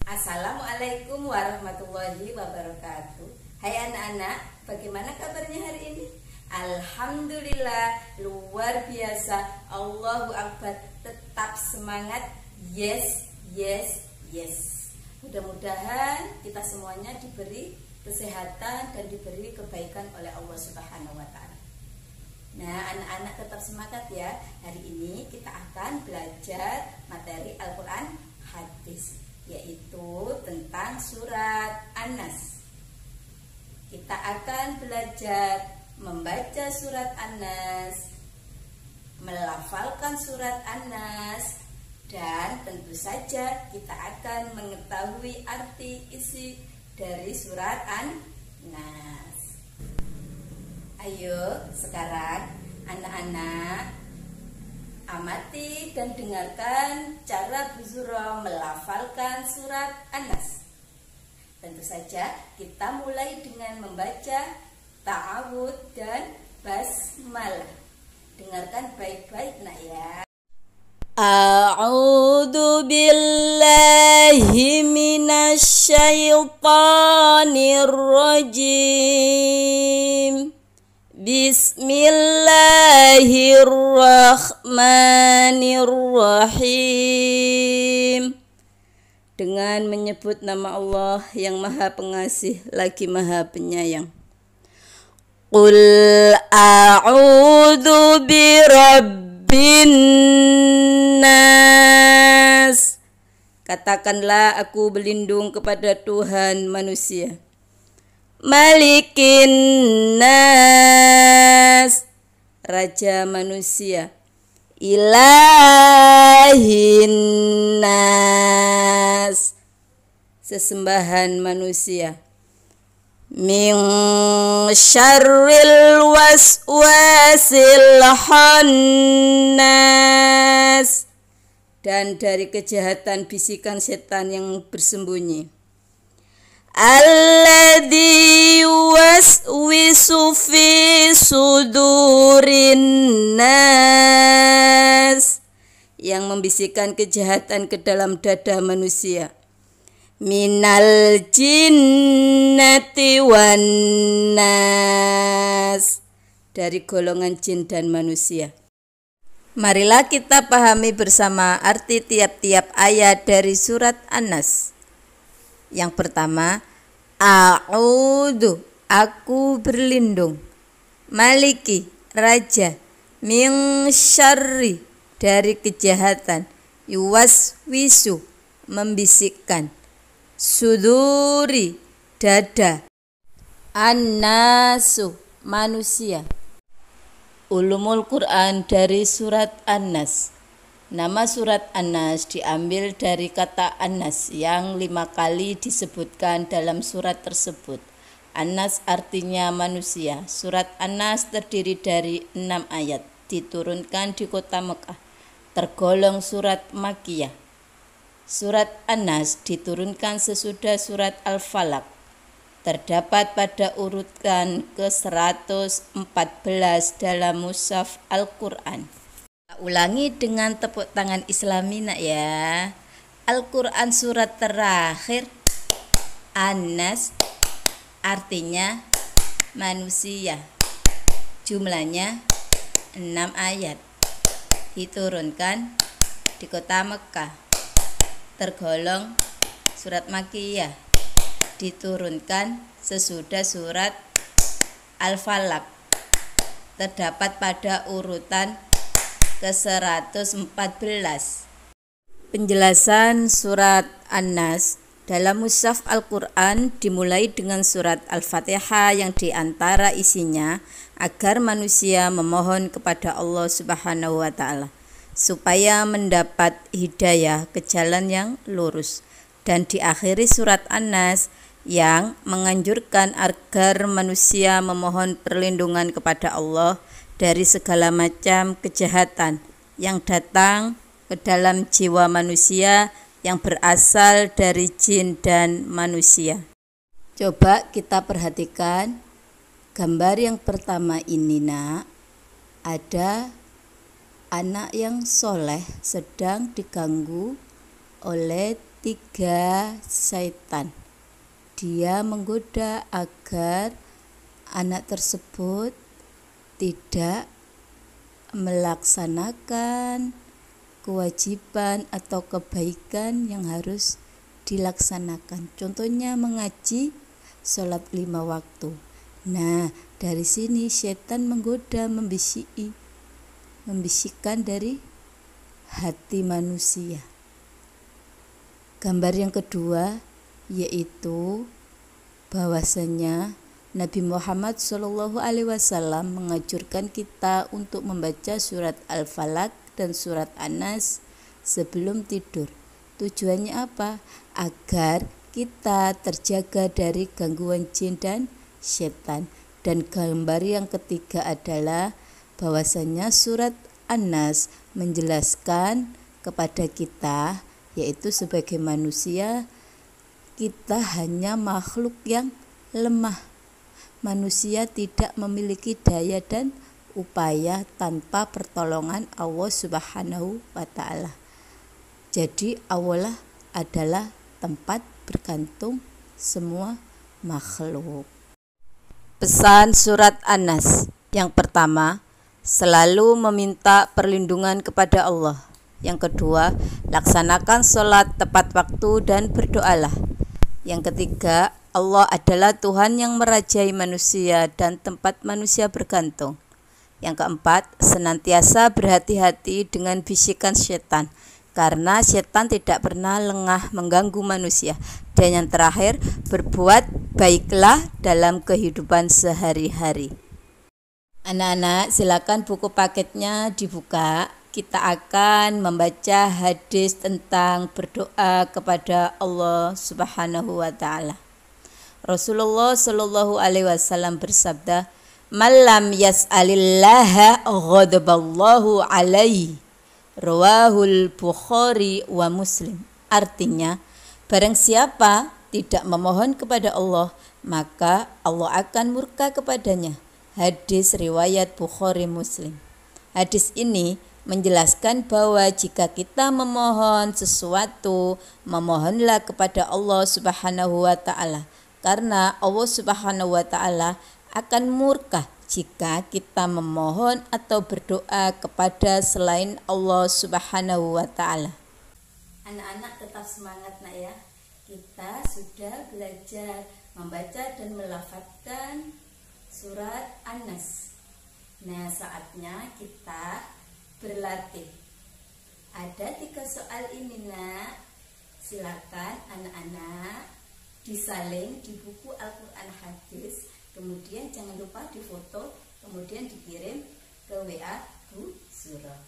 Assalamualaikum warahmatullahi wabarakatuh. Hai anak-anak, bagaimana kabarnya hari ini? Alhamdulillah, luar biasa. Allahu Akbar, tetap semangat. Yes, yes, yes. Mudah-mudahan kita semuanya diberi kesehatan dan diberi kebaikan oleh Allah Subhanahu wa Ta'ala. Nah, anak-anak tetap semangat ya. Hari ini kita akan belajar materi Al-Quran hadis, yaitu tentang surat An-Nas. Kita akan belajar membaca surat An-Nas, melafalkan surat An-Nas, dan tentu saja kita akan mengetahui arti isi dari surat An-Nas. Ayo sekarang anak-anak amati dan dengarkan cara Bu Zuro melafalkan surat An-Nas. Tentu saja kita mulai dengan membaca ta'awud dan basmalah. Dengarkan baik-baik nak ya. A'udzu billahi minasyaitonir rajim. Bismillahirrahmanirrahim. Dengan menyebut nama Allah yang Maha Pengasih lagi Maha Penyayang. Qul a'udzu birabbin nas. Katakanlah, aku berlindung kepada Tuhan manusia. Malikin nas, raja manusia. Ilahin nas, sesembahan manusia. Min syarril waswasil khannas, dan dari kejahatan bisikan setan yang bersembunyi. Alladzi yuwaswisu fi sudurin nas, yang membisikkan kejahatan ke dalam dada manusia. Minal jinnati wan nas, dari golongan jin dan manusia. Marilah kita pahami bersama arti tiap-tiap ayat dari surat An-Nas. Yang pertama, a'udzu, aku berlindung. Maliki, raja. Min syarri, dari kejahatan. Yuwaswisu, membisikkan. Suduri, dada. An-nasu, manusia. Ulumul Quran dari surat An-Nas. Nama surat An-Nas diambil dari kata An-Nas yang 5 kali disebutkan dalam surat tersebut. An-Nas artinya manusia. Surat An-Nas terdiri dari 6 ayat, diturunkan di kota Mekah, tergolong surat Makkiyah. Surat An-Nas diturunkan sesudah surat Al-Falaq, terdapat pada urutan ke-114 dalam mushaf Al-Quran. Ulangi dengan tepuk tangan Islami nak ya. Al-Quran surat terakhir An-Nas artinya manusia. Jumlahnya 6 ayat. Diturunkan di kota Mekah. Tergolong surat Makkiyah. Diturunkan sesudah surat Al-Falaq. Terdapat pada urutan ke-114. Penjelasan surat An-Nas dalam mushaf Al-Quran dimulai dengan surat Al-Fatihah yang diantara isinya agar manusia memohon kepada Allah Subhanahu wa Ta'ala supaya mendapat hidayah ke jalan yang lurus, dan diakhiri surat An-Nas yang menganjurkan agar manusia memohon perlindungan kepada Allah dari segala macam kejahatan yang datang ke dalam jiwa manusia yang berasal dari jin dan manusia. Coba kita perhatikan gambar yang pertama ini nak. Ada anak yang soleh sedang diganggu oleh 3 syaitan. Dia menggoda agar anak tersebut tidak melaksanakan kewajiban atau kebaikan yang harus dilaksanakan. Contohnya mengaji, sholat 5 waktu. Nah, dari sini setan menggoda, membisikkan dari hati manusia. Gambar yang kedua yaitu bahwasanya Nabi Muhammad SAW menganjurkan kita untuk membaca surat Al-Falaq dan surat An-Nas sebelum tidur. Tujuannya apa? Agar kita terjaga dari gangguan jin dan setan. Dan gambar yang ketiga adalah bahwasanya surat An-Nas menjelaskan kepada kita, yaitu sebagai manusia kita hanya makhluk yang lemah. Manusia tidak memiliki daya dan upaya tanpa pertolongan Allah Subhanahu wa ta'ala. Jadi Allah adalah tempat bergantung semua makhluk. Pesan surat An-Nas. Yang pertama, selalu meminta perlindungan kepada Allah. Yang kedua, laksanakan sholat tepat waktu dan berdoalah. Yang ketiga, Allah adalah Tuhan yang merajai manusia dan tempat manusia bergantung. Yang keempat, senantiasa berhati-hati dengan bisikan setan, karena setan tidak pernah lengah mengganggu manusia. Dan yang terakhir, berbuat baiklah dalam kehidupan sehari-hari. Anak-anak, silakan buku paketnya dibuka. Kita akan membaca hadis tentang berdoa kepada Allah Subhanahu wa ta'ala. Rasulullah Shallallahu alaihi wasallam bersabda, "Malam yas'alillaha ghadaballahu alaihi." Rawahul Bukhari wa Muslim. Artinya, barang siapa tidak memohon kepada Allah, maka Allah akan murka kepadanya. Hadis riwayat Bukhari Muslim. Hadis ini menjelaskan bahwa jika kita memohon sesuatu, memohonlah kepada Allah Subhanahu wa ta'ala. Karena Allah Subhanahu wa ta'ala akan murka jika kita memohon atau berdoa kepada selain Allah Subhanahu wa ta'ala. Anak-anak tetap semangat nak ya. Kita sudah belajar membaca dan melafadzkan surat An-Nas. Nah, saatnya kita berlatih. Ada 3 soal ini nak. Silakan anak-anak disalin di buku Al-Quran Hadis, kemudian jangan lupa difoto, kemudian dikirim ke WA Bu Surah.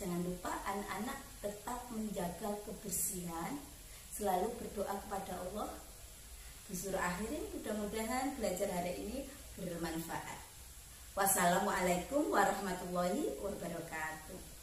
Jangan lupa anak-anak tetap menjaga kebersihan, selalu berdoa kepada Allah. Bu Surah akhirin, mudah-mudahan belajar hari ini bermanfaat. Wassalamualaikum warahmatullahi wabarakatuh.